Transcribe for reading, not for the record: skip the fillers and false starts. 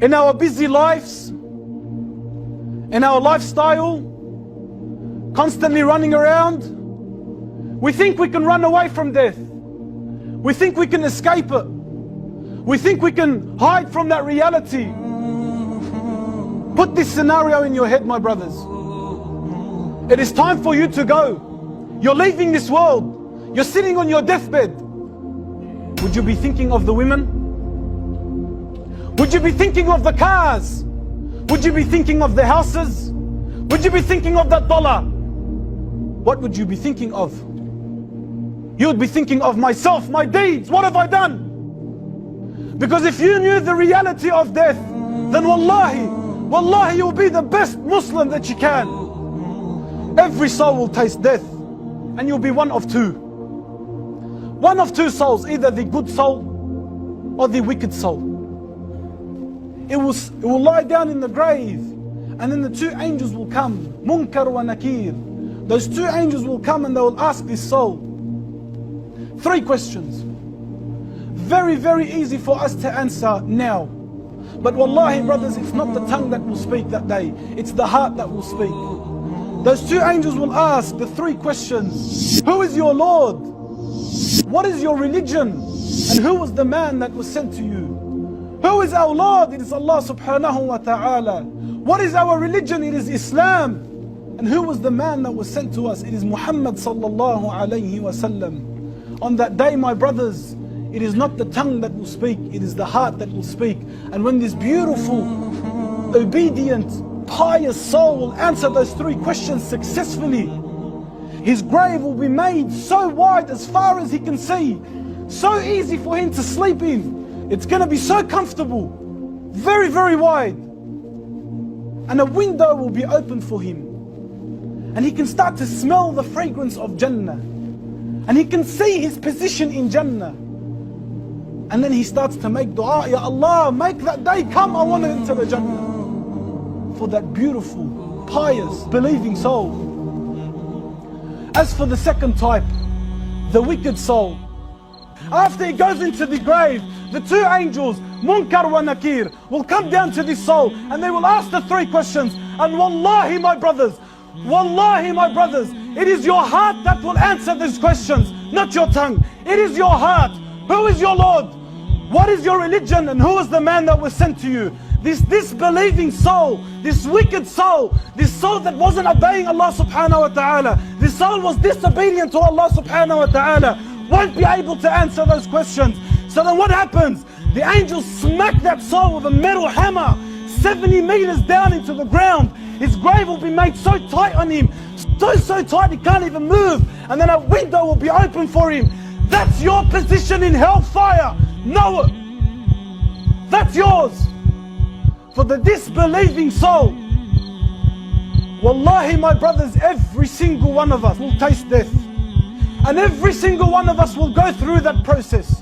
in our busy lives, in our lifestyle, constantly running around, we think we can run away from death. We think we can escape it. We think we can hide from that reality. Put this scenario in your head, my brothers. It is time for you to go. You're leaving this world. You're sitting on your deathbed. Would you be thinking of the women? Would you be thinking of the cars? Would you be thinking of the houses? Would you be thinking of that dollar? What would you be thinking of? You would be thinking of myself, my deeds. What have I done? Because if you knew the reality of death, then wallahi, you'll be the best Muslim that you can. Every soul will taste death, and you'll be one of two. One of two souls, either the good soul or the wicked soul. It will lie down in the grave, and then the two angels will come, Munkar wa Nakir. Those two angels will come and they will ask this soul 3 questions. Very, very easy for us to answer now. But wallahi, brothers, it's not the tongue that will speak that day. It's the heart that will speak. Those two angels will ask the 3 questions. Who is your Lord? What is your religion? And who was the man that was sent to you? Who is our Lord? It is Allah subhanahu wa ta'ala. What is our religion? It is Islam. And who was the man that was sent to us? It is Muhammad sallallahu alayhi wa sallam. On that day, my brothers, it is not the tongue that will speak, it is the heart that will speak. And when this beautiful, obedient, pious soul will answer those 3 questions successfully, his grave will be made so wide as far as he can see, so easy for him to sleep in. It's going to be so comfortable, very, very wide. And a window will be opened for him. And he can start to smell the fragrance of Jannah. And he can see his position in Jannah. And then he starts to make dua, Ya Allah, make that day come, I want to enter the Jannah. For that beautiful, pious, believing soul. As for the second type, the wicked soul, after he goes into the grave, the 2 angels, Munkar wa Nakir, will come down to this soul and they will ask the 3 questions. And wallahi, my brothers, it is your heart that will answer these questions, not your tongue. It is your heart. Who is your Lord? What is your religion? And who is the man that was sent to you? This disbelieving soul, this wicked soul, this soul that wasn't obeying Allah subhanahu wa ta'ala, this soul was disobedient to Allah subhanahu wa ta'ala, won't be able to answer those questions. So then what happens? The angels smack that soul with a metal hammer 70 meters down into the ground. His grave will be made so tight on him, so tight he can't even move. And then a window will be open for him. That's your position in hellfire. Know it. That's yours. For the disbelieving soul. Wallahi, my brothers, every single one of us will taste death. And every single one of us will go through that process.